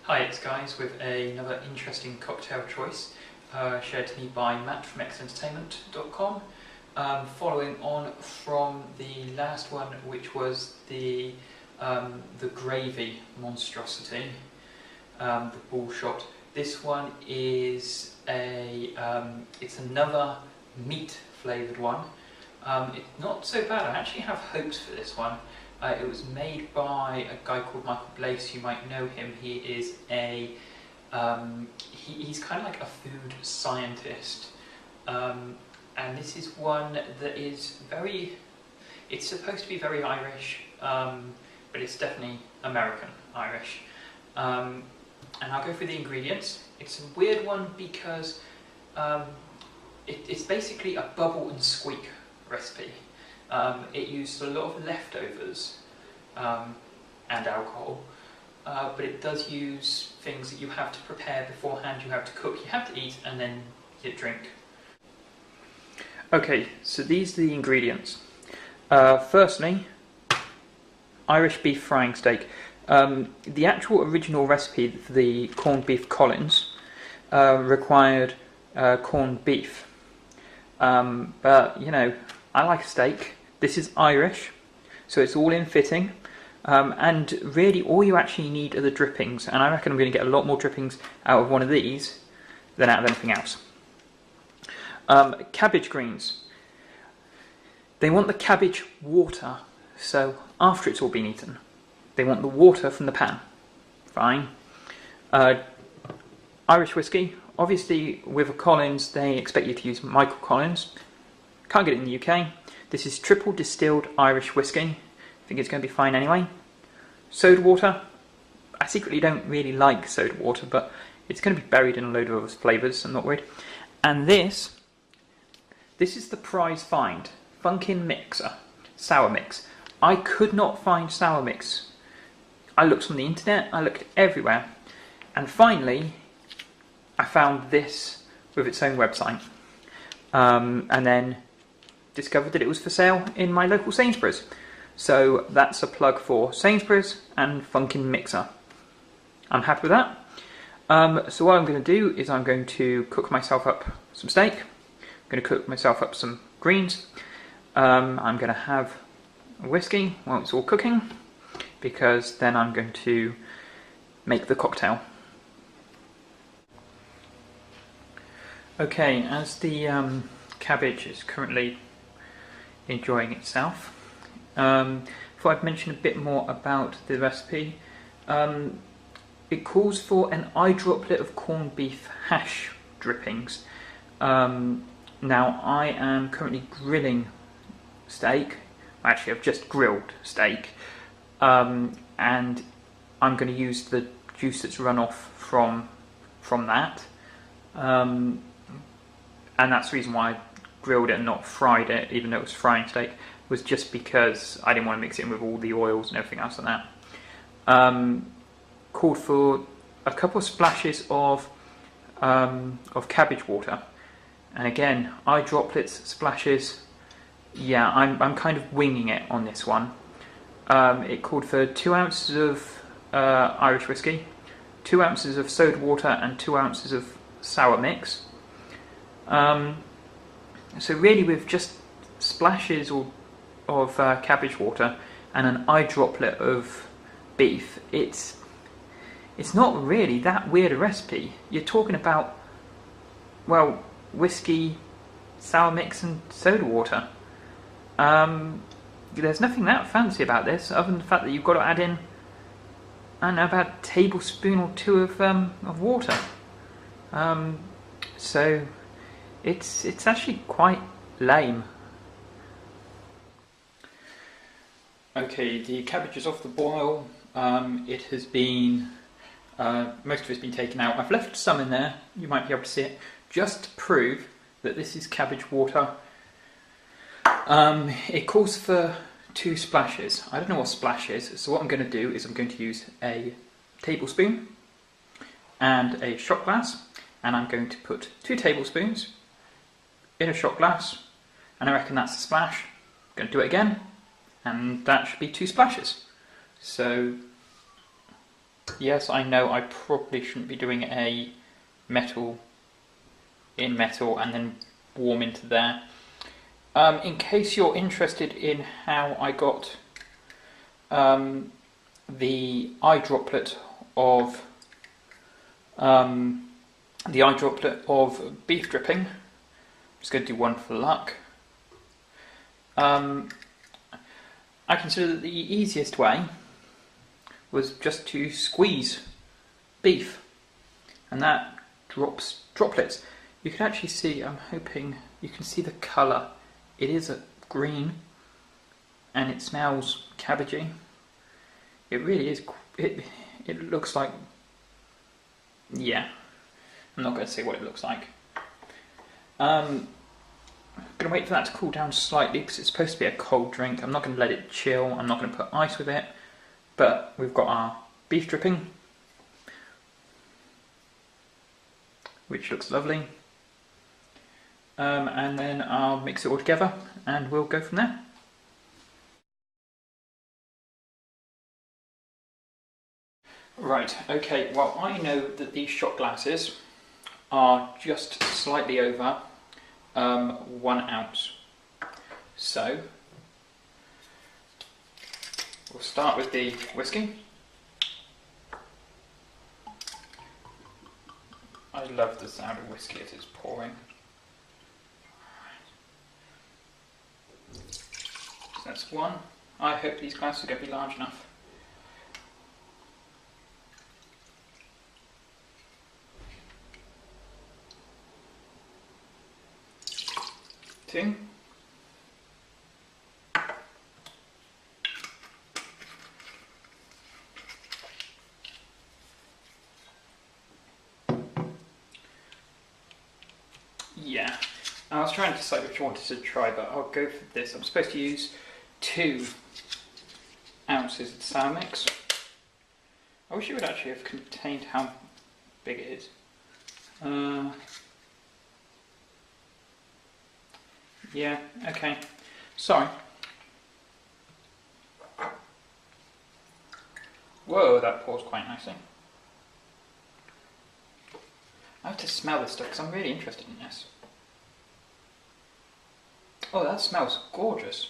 Hi, it's Guise with another interesting cocktail choice shared to me by Matt from xentertainment.com. Following on from the last one, which was the gravy monstrosity, the Bullshot. This one is it's another meat flavoured one. It's not so bad. I actually have hopes for this one. It was made by a guy called Michael Blaise. You might know him. He is he's kind of like a food scientist, and this is one that is it's supposed to be very Irish, but it's definitely American Irish. And I'll go through the ingredients. It's a weird one because it's basically a bubble and squeak recipe. It used a lot of leftovers and alcohol, but it does use things that you have to prepare beforehand, you have to cook, you have to eat, and then you drink. Okay, so these are the ingredients. Firstly, Irish beef frying steak. The actual original recipe for the corned beef Collins required corned beef, but you know, I like a steak. This is Irish, so it's all in fitting, and really all you actually need are the drippings, and I reckon I'm going to get a lot more drippings out of one of these than out of anything else. Cabbage greens. They want the cabbage water, so after it's all been eaten, they want the water from the pan. Fine. Irish whiskey. Obviously with a Collins they expect you to use Michael Collins. Can't get it in the UK. This is triple distilled Irish whiskey. I think it's going to be fine anyway. Soda water. I secretly don't really like soda water, but it's going to be buried in a load of other flavours, I'm not worried. And this is the prize find. Funkin' Mixer. Sour mix. I could not find sour mix. I looked on the internet, I looked everywhere, and finally I found this with its own website. And then discovered that it was for sale in my local Sainsbury's. So that's a plug for Sainsbury's and Funkin' Mixer. I'm happy with that. So what I'm going to do is I'm going to cook myself up some steak. I'm going to cook myself up some greens. I'm going to have a whiskey while it's all cooking, because then I'm going to make the cocktail. Okay, as the cabbage is currently enjoying itself, thought I'd mention a bit more about the recipe. It calls for an eye droplet of corned beef hash drippings. Now I am currently grilling steak. Actually, I've just grilled steak, and I'm going to use the juice that's run off from that. And that's the reason why I grilled it and not fried it, even though it was frying steak, was just because I didn't want to mix it in with all the oils and everything else like that. Called for a couple of splashes of cabbage water, and again, eye droplets, splashes. Yeah, I'm kind of winging it on this one. It called for 2 ounces of Irish whiskey, 2 ounces of soda water, and 2 ounces of sour mix. So really with just splashes of cabbage water and an eye droplet of beef, it's not really that weird a recipe. You're talking about, well, whiskey, sour mix and soda water. There's nothing that fancy about this, other than the fact that you've got to add in, I don't know, about a tablespoon or two of water. So it's actually quite lame. Okay, the cabbage is off the boil. It has been most of it's been taken out. I've left some in there. You might be able to see it, just to prove that this is cabbage water. It calls for 2 splashes. I don't know what splash is, so what I'm going to do is I'm going to use a tablespoon and a shot glass, and I'm going to put 2 tablespoons in a shot glass, and I reckon that's a splash. I'm going to do it again, and that should be 2 splashes. So Yes, I know I probably shouldn't be doing a metal in metal and then warm into there. In case you're interested in how I got the eye droplet of beef dripping, I'm just going to do one for luck. I consider that the easiest way was just to squeeze beef, and that drops droplets. You can actually see, I'm hoping you can see the colour. It is a green and it smells cabbagey. It really is, it looks like, yeah, I'm not going to say what it looks like. I'm going to wait for that to cool down slightly because it's supposed to be a cold drink. I'm not going to let it chill, I'm not going to put ice with it, but we've got our beef dripping, which looks lovely. And then I'll mix it all together and we'll go from there. Right, okay, well I know that these shot glasses are just slightly over 1 ounce. So we'll start with the whiskey. I love the sound of whiskey as it's pouring. So that's 1. I hope these glasses are going to be large enough. 2. Yeah, I was trying to decide which I wanted to try, but I'll go for this. I'm supposed to use 2 ounces of sour mix. I wish it would actually have contained how big it is. Yeah, okay. Sorry. Whoa, that pours quite nicely. I have to smell this stuff because I'm really interested in this. Oh, that smells gorgeous.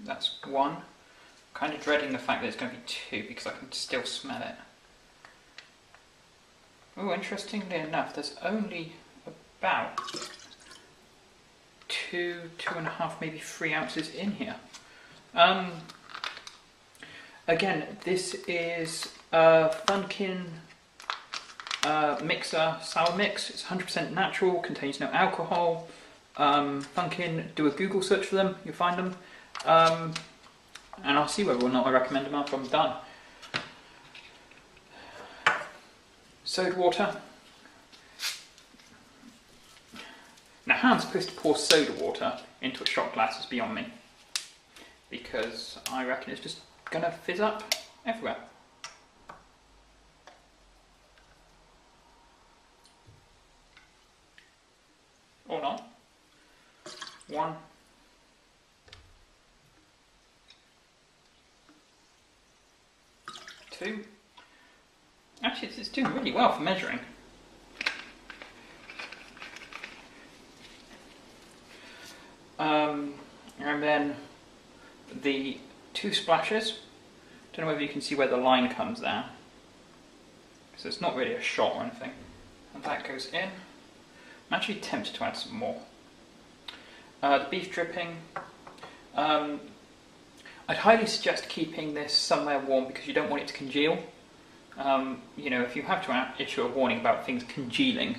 That's 1. Kind of dreading the fact that it's going to be 2 because I can still smell it. Oh, interestingly enough, there's only about 2.5, maybe 3 ounces in here. Again, this is Funkin Mixer Sour Mix. It's 100% natural, contains no alcohol. Funkin, do a Google search for them, you'll find them. And I'll see whether or not I recommend them after I'm done. Soda water. Now how I'm supposed to pour soda water into a shot glass is beyond me, because I reckon it's just going to fizz up everywhere. Or not. 1. 2. Actually, it's doing really well for measuring. And then the 2 splashes. Don't know whether you can see where the line comes there. So it's not really a shot or anything. And that goes in. I'm actually tempted to add some more. The beef dripping. I'd highly suggest keeping this somewhere warm because you don't want it to congeal. You know, if you have to issue a warning about things congealing,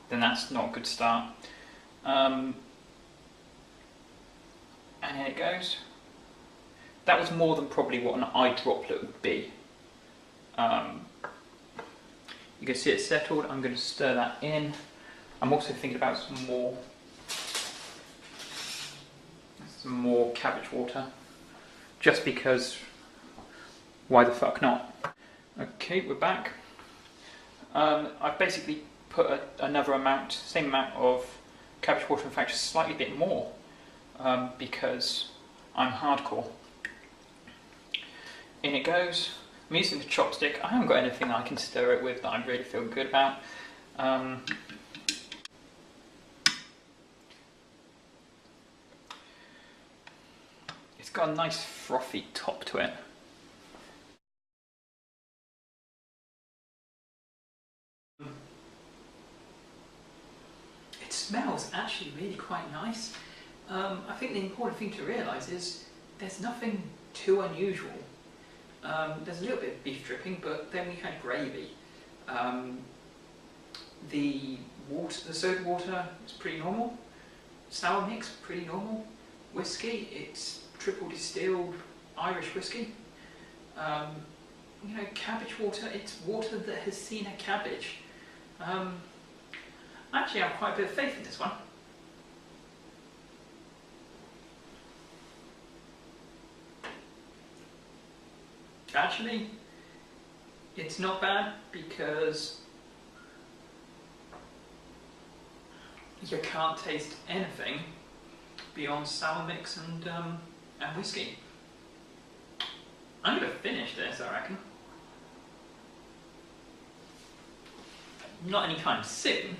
then that's not a good start. And here it goes. That was more than probably what an eye droplet would be. You can see it's settled. I'm going to stir that in. I'm also thinking about some more cabbage water, just because why the fuck not? Okay, we're back. I've basically put another amount, same amount of cabbage water, in fact just slightly bit more, because I'm hardcore. in it goes. I'm using the chopstick. I haven't got anything I can stir it with that I really feel good about. It's got a nice frothy top to it. It smells actually really quite nice. I think the important thing to realise is there's nothing too unusual. There's a little bit of beef dripping, but then we had gravy. The soda water is pretty normal. Sour mix, pretty normal. Whiskey, it's triple distilled Irish whiskey. You know, cabbage water, it's water that has seen a cabbage. Actually, I have quite a bit of faith in this one. Actually, it's not bad because you can't taste anything beyond sour mix and whiskey. I'm going to finish this, I reckon. Not anytime soon,